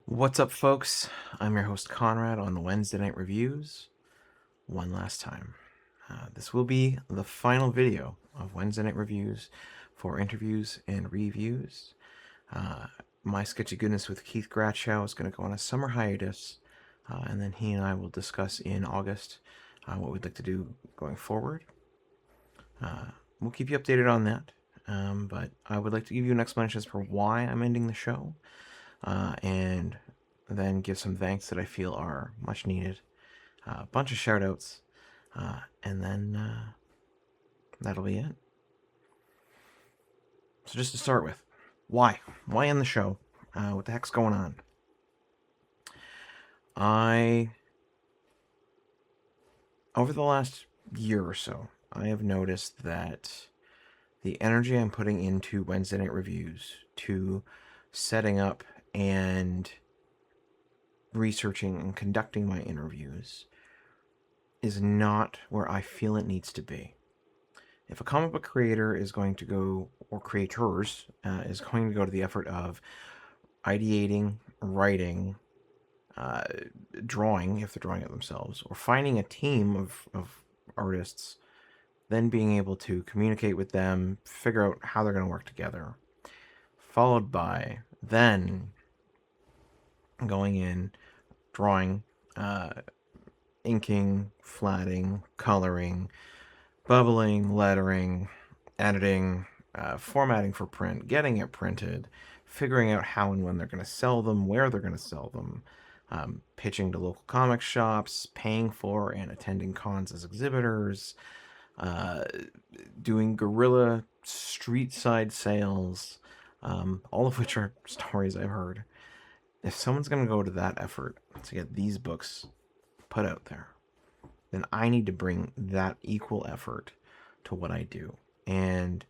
What's up, folks? I'm your host, Conrad, on the Wednesday Night Reviews. One last time. This will be the final video of Wednesday Night Reviews for interviews and reviews. My Sketchy Goodness with Keith Gratchow is going to go on a summer hiatus, and then he and I will discuss in August what we'd like to do going forward. We'll keep you updated on that, but I would like to give you an explanation as for why I'm ending the show. And then give some thanks that I feel are much needed. A bunch of shout outs, and then that'll be it. So, just to start with, why? Why end the show? What the heck's going on? Over the last year or so, I have noticed that the energy I'm putting into Wednesday Night Reviews, to setting up and researching and conducting my interviews, is not where I feel it needs to be. If a comic book creator is going to go, or creators, is going to go to the effort of ideating, writing, drawing, if they're drawing it themselves, or finding a team of artists, then being able to communicate with them, figure out how they're going to work together, followed by then going in, drawing, inking, flatting, coloring, bubbling, lettering, editing, formatting for print, getting it printed, figuring out how and when they're going to sell them, where they're going to sell them, pitching to local comic shops, paying for and attending cons as exhibitors, doing guerrilla street side sales, all of which are stories I've heard. If someone's going to go to that effort to get these books put out there, then I need to bring that equal effort to what I do. And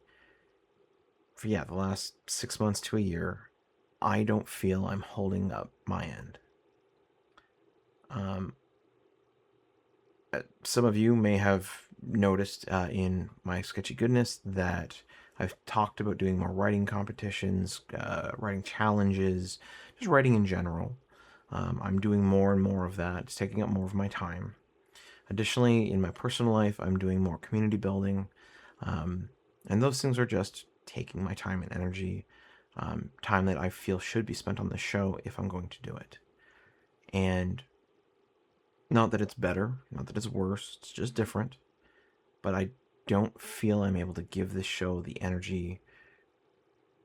for the last 6 months to a year, I don't feel I'm holding up my end. Some of you may have noticed in my Sketchy Goodness that I've talked about doing more writing competitions, writing challenges, just writing in general. I'm doing more and more of that. It's taking up more of my time. Additionally, in my personal life, I'm doing more community building. And those things are just taking my time and energy, time that I feel should be spent on the show if I'm going to do it. And not that it's better, not that it's worse, it's just different. But I don't feel I'm able to give this show the energy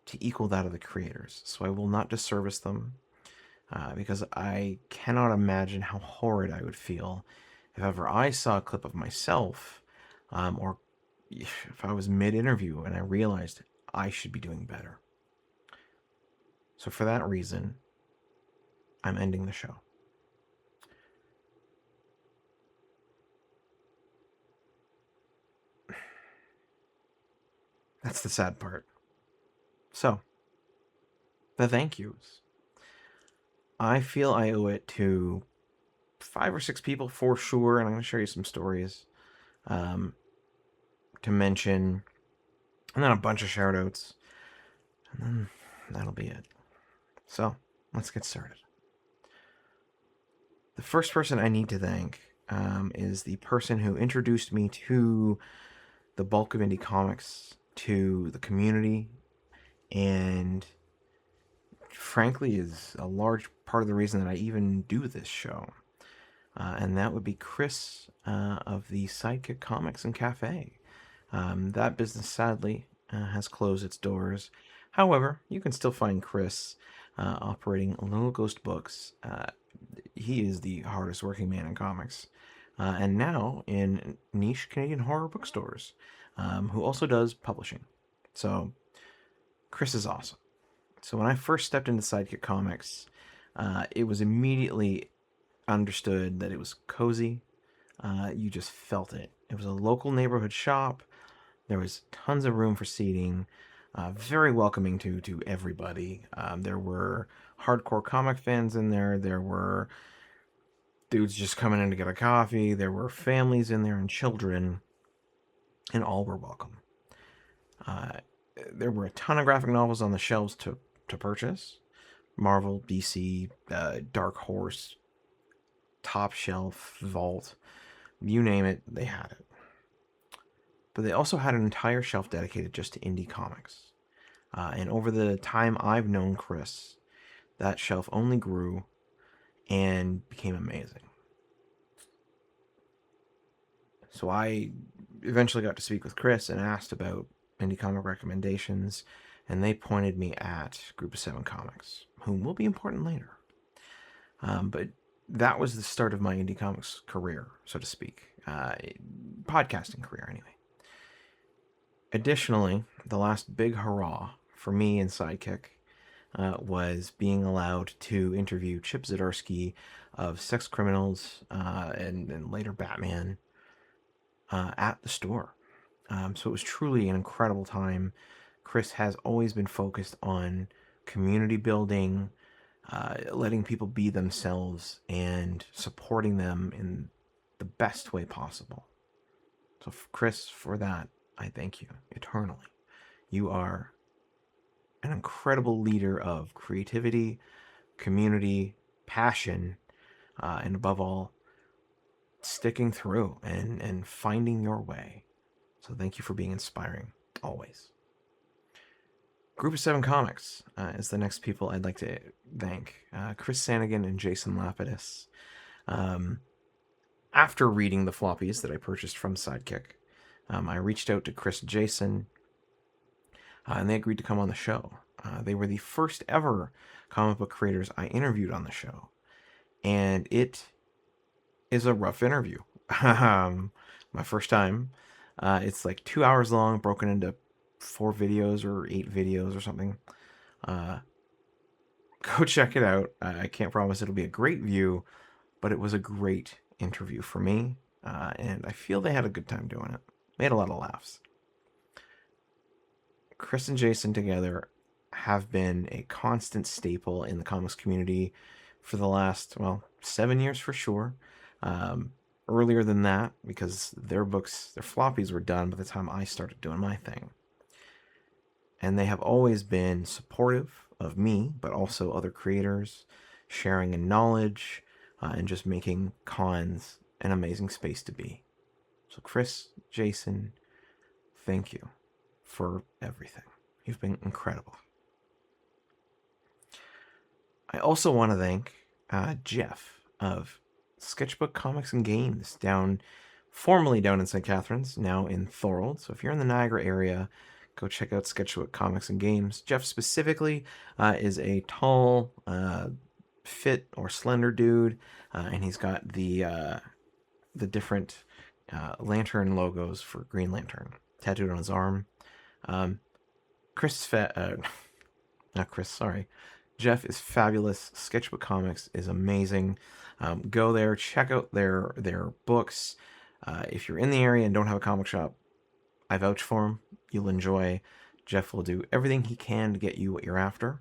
to equal that of the creators. So I will not disservice them, because I cannot imagine how horrid I would feel if ever I saw a clip of myself, or if I was mid-interview and I realized I should be doing better. So for that reason, I'm ending the show. That's the sad part. So, the thank yous. I feel I owe it to 5 or 6 people for sure, and I'm going to show you some stories to mention, and then a bunch of shout outs, and then that'll be it. So, let's get started. The first person I need to thank is the person who introduced me to the bulk of indie comics, to the community, and frankly is a large part of the reason that I even do this show. And that would be Chris of the Sidekick Comics and Cafe. That business, sadly, has closed its doors. However, you can still find Chris operating Little Ghost Books. He is the hardest working man in comics. And now in niche Canadian horror bookstores, who also does publishing. So, Chris is awesome. So when I first stepped into Sidekick Comics, it was immediately understood that it was cozy. You just felt it. It was a local neighborhood shop. There was tons of room for seating. Very welcoming to everybody. There were hardcore comic fans in there. There were dudes just coming in to get a coffee. There were families in there and children, and all were welcome. There were a ton of graphic novels on the shelves to purchase, Marvel, DC, Dark Horse, Top Shelf, Vault, you name it, they had it. But they also had an entire shelf dedicated just to indie comics. And over the time I've known Chris, that shelf only grew and became amazing. So I eventually got to speak with Chris and asked about indie comic recommendations, and they pointed me at Group of Seven Comics, whom will be important later. But that was the start of my indie comics career, so to speak, podcasting career anyway. Additionally, the last big hurrah for me and Sidekick was being allowed to interview Chip Zdarsky of Sex Criminals and later Batman at the store. So it was truly an incredible time. Chris has always been focused on community building, letting people be themselves, and supporting them in the best way possible. So, Chris, for that, I thank you eternally. You are an incredible leader of creativity, community, passion, and above all, sticking through and finding your way. So thank you for being inspiring, always. Group of Seven Comics is the next people I'd like to thank. Chris Sanigan and Jason Lapidus. After reading the floppies that I purchased from Sidekick, I reached out to Chris and Jason, and they agreed to come on the show. They were the first ever comic book creators I interviewed on the show, and it is a rough interview. My first time. It's like 2 hours long, broken into 4 videos or 8 videos or something. Go check it out. I can't promise it'll be a great view, but it was a great interview for me, and I feel they had a good time doing it. They had a lot of laughs. Chris and Jason together have been a constant staple in the comics community for the last, 7 years for sure. Earlier than that, because their books, their floppies were done by the time I started doing my thing. And they have always been supportive of me, but also other creators, sharing in knowledge, and just making cons an amazing space to be. So Chris, Jason, thank you for everything. You've been incredible. I also want to thank Jeff of Sketchbook Comics and Games, formerly down in St. Catharines, now in Thorold. So if you're in the Niagara area, go check out Sketchbook Comics and Games. Jeff specifically is a tall, fit or slender dude, and he's got the different lantern logos for Green Lantern tattooed on his arm. Jeff is fabulous. Sketchbook Comics is amazing. Go there, check out their books. If you're in the area and don't have a comic shop, I vouch for him. You'll enjoy. Jeff will do everything he can to get you what you're after.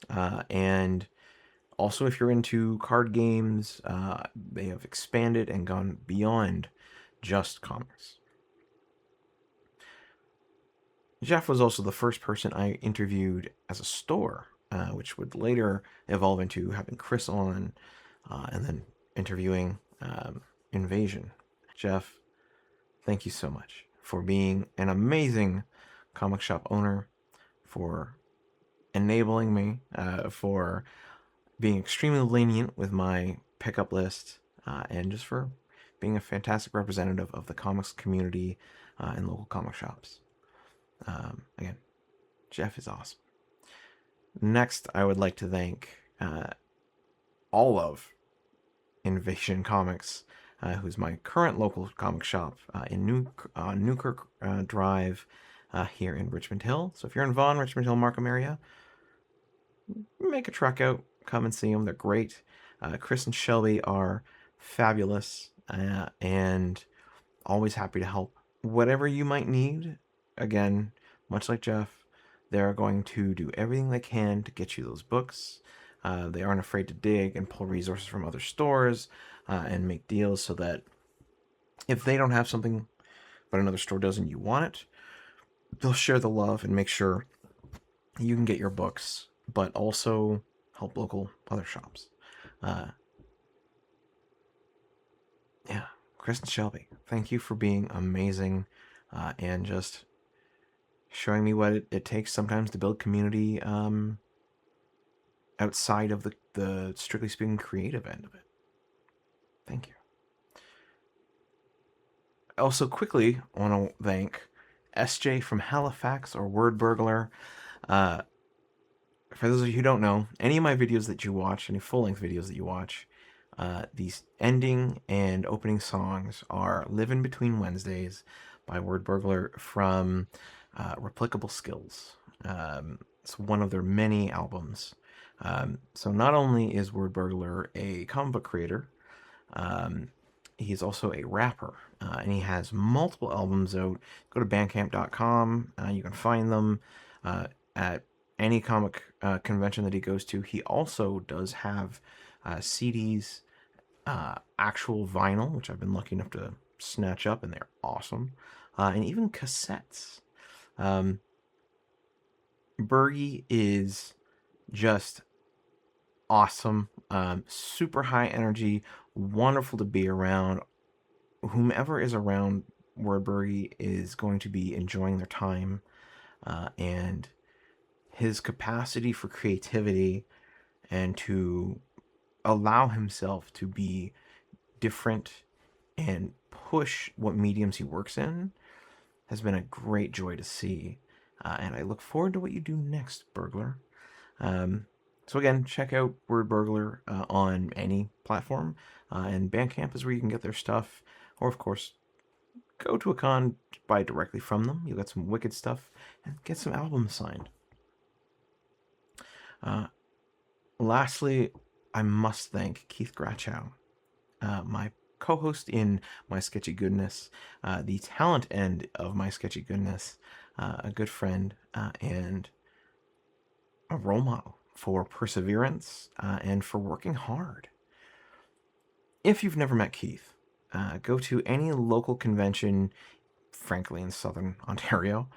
And also, if you're into card games, they have expanded and gone beyond just comics. Jeff was also the first person I interviewed as a store, which would later evolve into having Chris on, and then interviewing Invasion. Jeff, thank you so much for being an amazing comic shop owner, for enabling me, for being extremely lenient with my pickup list, and just for being a fantastic representative of the comics community and local comic shops. Again, Jeff is awesome. Next, I would like to thank all of Invasion Comics, who's my current local comic shop in Newkirk Drive here in Richmond Hill. So if you're in Vaughan, Richmond Hill, Markham area, make a trek out, come and see them. They're great. Chris and Shelby are fabulous and always happy to help. Whatever you might need, again, much like Jeff, they're going to do everything they can to get you those books. They aren't afraid to dig and pull resources from other stores and make deals so that if they don't have something but another store does and you want it, they'll share the love and make sure you can get your books, but also help local other shops. Yeah, Chris and Shelby, thank you for being amazing and just showing me what it takes sometimes to build community outside of the strictly speaking creative end of it. Thank you. I also quickly want to thank SJ from Halifax, or Word Burglar. Uh, for those of you who don't know, any of my videos that you watch, any full-length videos that you watch, these ending and opening songs are Live in Between Wednesdays by Word Burglar from Replicable Skills. It's one of their many albums. So not only is Word Burglar a comic book creator, he's also a rapper, and he has multiple albums out. Go to bandcamp.com. You can find them at any comic convention that he goes to. He also does have CDs, actual vinyl, which I've been lucky enough to snatch up, and they're awesome, and even cassettes. Bergie is just awesome, super high energy, wonderful to be around. Whomever is around Wordbergy is going to be enjoying their time, and his capacity for creativity and to allow himself to be different and push what mediums he works in has been a great joy to see. And I look forward to what you do next, Burglar. So again, check out Word Burglar on any platform, and Bandcamp is where you can get their stuff. Or, of course, go to a con, buy directly from them. You'll get some wicked stuff, and get some albums signed. Lastly, I must thank Keith Grachow, my co-host in My Sketchy Goodness, the talent end of My Sketchy Goodness, a good friend, and a role model for perseverance and for working hard. If you've never met Keith, go to any local convention, frankly, in southern Ontario,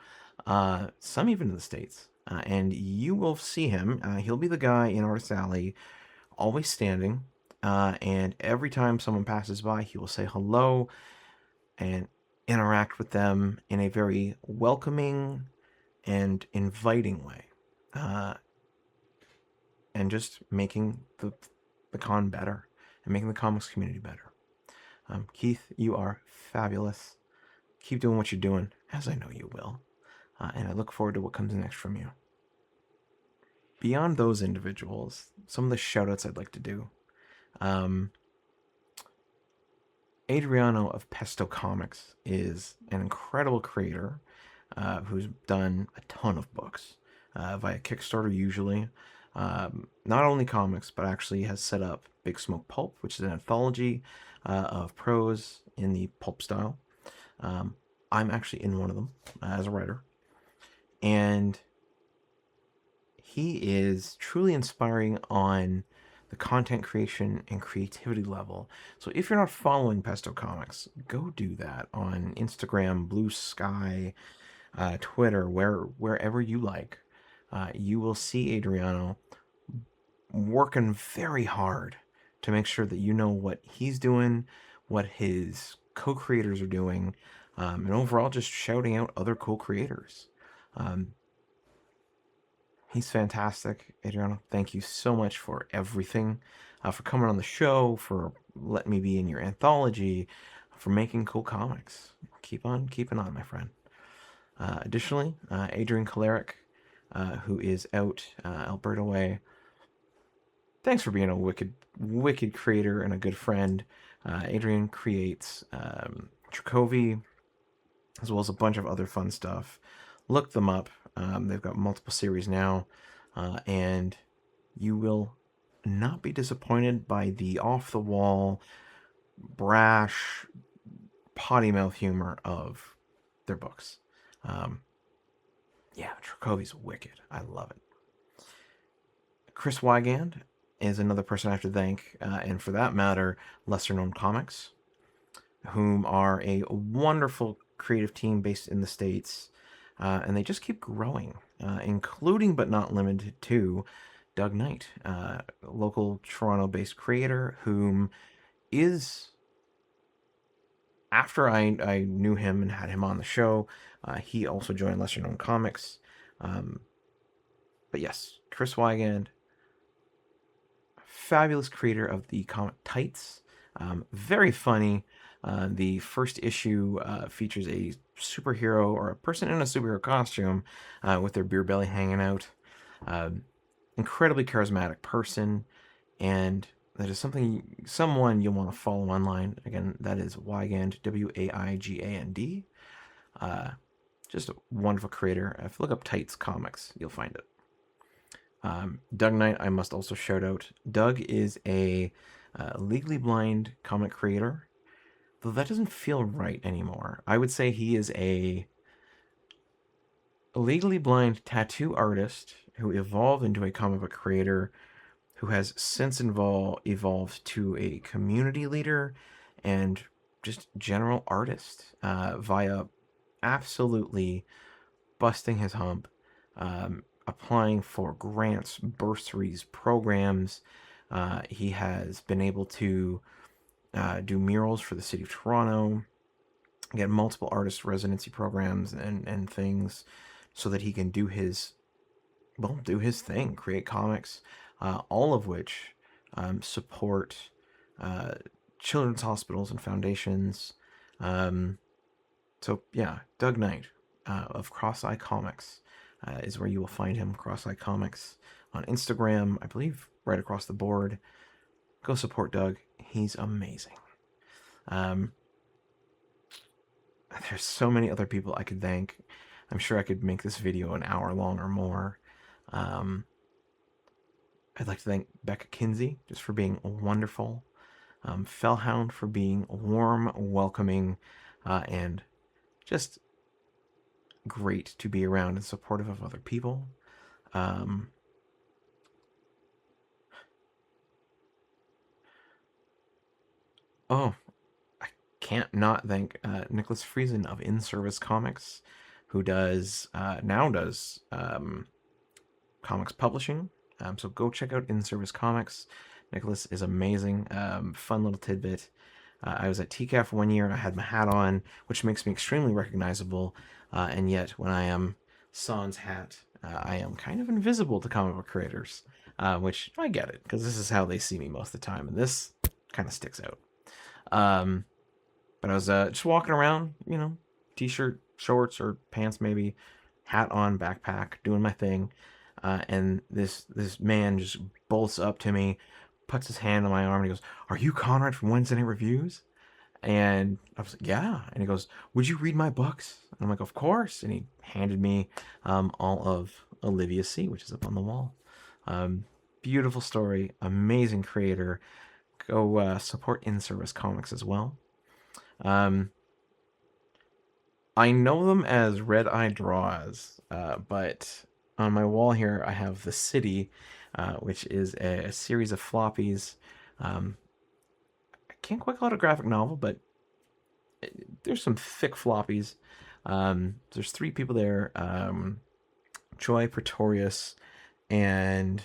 some even in the States, and you will see him. He'll be the guy in Artist Alley, always standing, and every time someone passes by, he will say hello and interact with them in a very welcoming and inviting way, and just making the con better and making the comics community better. Keith, you are fabulous. Keep doing what you're doing, as I know you will, and I look forward to what comes next from you. Beyond those individuals, some of the shoutouts I'd like to do. Adriano of Pesto Comics is an incredible creator who's done a ton of books via Kickstarter usually. Not only comics, but actually has set up Big Smoke Pulp, which is an anthology of prose in the pulp style. I'm actually in one of them as a writer. And he is truly inspiring on the content creation and creativity level. So if you're not following Pesto Comics, go do that on Instagram, Blue Sky, Twitter, wherever you like. You will see Adriano working very hard to make sure that you know what he's doing, what his co-creators are doing, and overall just shouting out other co-creators. He's fantastic. Adriano, thank you so much for everything, for coming on the show, for letting me be in your anthology, for making cool comics. Keep on keeping on, my friend. Additionally, Adrian Kalarick, who is out Alberta way. Thanks for being a wicked creator and a good friend. Adrian creates Trakovi, as well as a bunch of other fun stuff. Look them up. They've got multiple series now, and you will not be disappointed by the off-the-wall, brash, potty mouth humor of their books. Yeah, Trakovi's wicked. I love it. Chris Wygand is another person I have to thank, and for that matter, Lesser Known Comics, whom are a wonderful creative team based in the States, and they just keep growing, including but not limited to Doug Knight, local Toronto-based creator, whom is, after I knew him and had him on the show, he also joined Lesser Known Comics. But yes, Chris Wygand, fabulous creator of the comic Tights. Very funny. The first issue features a superhero or a person in a superhero costume with their beer belly hanging out. Incredibly charismatic person, and that is someone you'll want to follow online. Again, that is Wygand, Waigand. Just a wonderful creator. If you look up Tights Comics, you'll find it. Doug Knight, I must also shout out. Doug is a legally blind comic creator, though that doesn't feel right anymore. I would say he is a legally blind tattoo artist who evolved into a comic book creator who has since evolved to a community leader and just general artist via absolutely busting his hump, applying for grants, bursaries, programs. He has been able to do murals for the city of Toronto, get multiple artist residency programs and things so that he can do his thing, create comics, all of which support children's hospitals and foundations. So yeah, Doug Knight of Cross-Eye Comics is where you will find him. Cross-Eye Comics on Instagram, I believe, right across the board. Go support Doug. He's amazing. There's so many other people I could thank. I'm sure I could make this video an hour long or more. I'd like to thank Becca Kinsey just for being wonderful. Fellhound for being warm, welcoming, and just great to be around and supportive of other people. Oh, I can't not thank Nicholas Friesen of In Service Comics, who now does comics publishing. So go check out In Service Comics. Nicholas is amazing. Fun little tidbit. I was at TCAF one year and I had my hat on, which makes me extremely recognizable. And yet, when I am sans hat, I am kind of invisible to comic book creators, which I get it, because this is how they see me most of the time, and this kind of sticks out. But I was just walking around, t-shirt, shorts, or pants maybe, hat on, backpack, doing my thing, and this man just bolts up to me, puts his hand on my arm, and he goes, "Are you Conrad from Wednesday Night Reviews?" And I was like, "Yeah." And he goes, "Would you read my books?" And I'm like, "Of course." And he handed me all of Olivia C., which is up on the wall. Beautiful story, amazing creator. Go support In Service Comics as well. I know them as Red Eye Draws, but on my wall here I have The City, which is a series of floppies. I can't quite call it a graphic novel, but there's some thick floppies. There's 3 people there, Joy Pretorius, and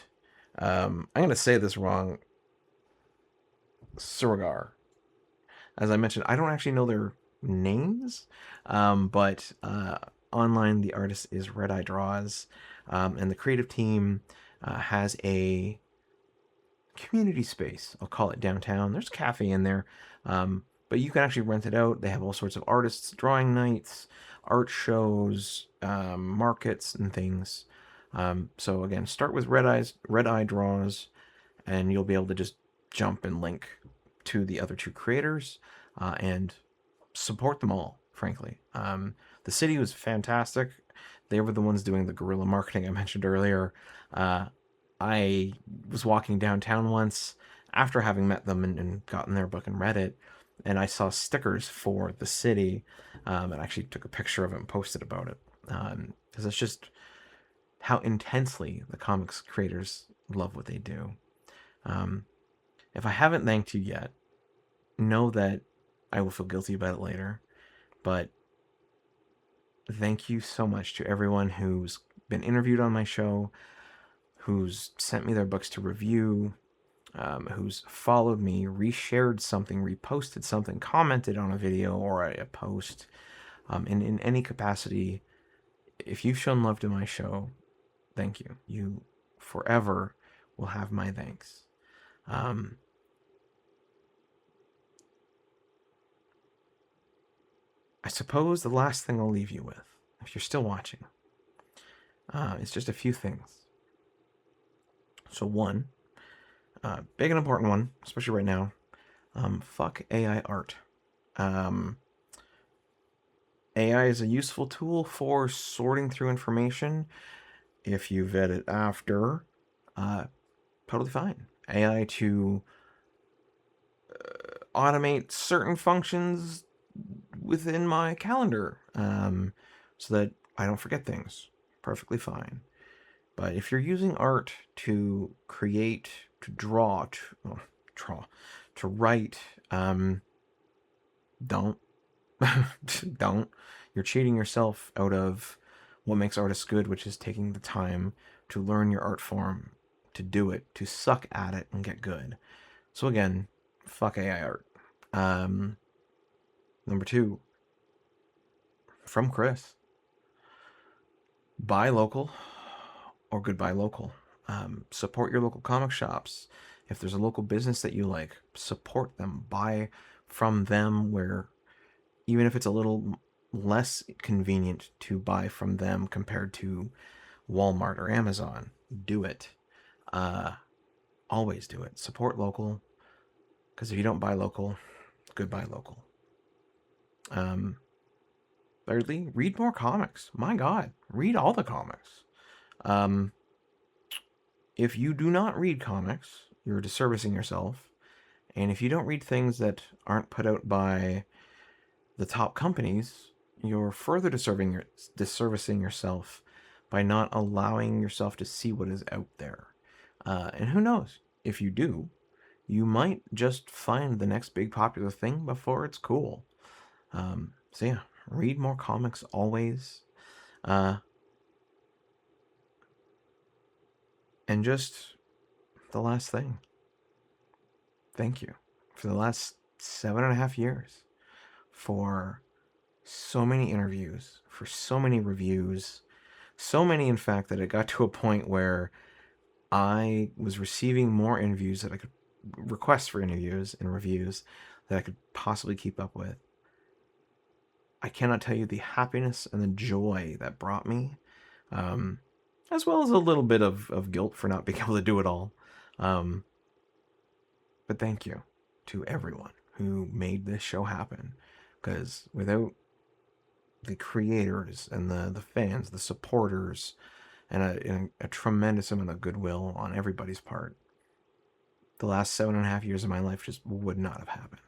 I'm going to say this wrong, Surgar. As I mentioned, I don't actually know their names, but online the artist is Red Eye Draws, and the creative team has a community space. I'll call it downtown. There's a cafe in there, but you can actually rent it out. They have all sorts of artists, drawing nights, art shows, markets, and things. So again, start with Red Eye Draws, and you'll be able to just jump and link to the other 2 creators and support them all, frankly. The City was fantastic. They were the ones doing the guerrilla marketing I mentioned earlier. I was walking downtown once after having met them and gotten their book and read it, and I saw stickers for The City, and I actually took a picture of it and posted about it, because it's just how intensely the comics creators love what they do. If I haven't thanked you yet, know that I will feel guilty about it later, but thank you so much to everyone who's been interviewed on my show, who's sent me their books to review, who's followed me, reshared something, reposted something, commented on a video or a post, in any capacity. If you've shown love to my show, thank you. You forever will have my thanks. I suppose the last thing I'll leave you with, if you're still watching, is just a few things. So one, big and important one, especially right now, fuck AI art. AI is a useful tool for sorting through information. If you vet it after, totally fine. AI to automate certain functions within my calendar, so that I don't forget things. Perfectly fine. But if you're using art to create, to draw, to write, don't. Don't. You're cheating yourself out of what makes artists good, which is taking the time to learn your art form, to do it, to suck at it and get good. So again, fuck AI art. Number two, from Chris, buy local or goodbye local. Support your local comic shops. If there's a local business that you like, support them. Buy from them, where even if it's a little less convenient to buy from them compared to Walmart or Amazon, do it. Always do it. Support local, because if you don't buy local, goodbye local. Thirdly, read more comics. My God, read all the comics. If you do not read comics, you're disservicing yourself. And if you don't read things that aren't put out by the top companies, you're further disservicing yourself by not allowing yourself to see what is out there. And who knows? If you do, you might just find the next big popular thing before it's cool. So yeah, read more comics always. And just the last thing. Thank you for the last 7.5 years, for so many interviews, for so many reviews, so many, in fact, that it got to a point where I was receiving more interviews that I could requests for interviews and reviews that I could possibly keep up with. I cannot tell you the happiness and the joy that brought me, as well as a little bit of guilt for not being able to do it all. But thank you to everyone who made this show happen, because without the creators and the fans, the supporters, and a tremendous amount of goodwill on everybody's part, the last 7.5 years of my life just would not have happened.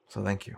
So thank you.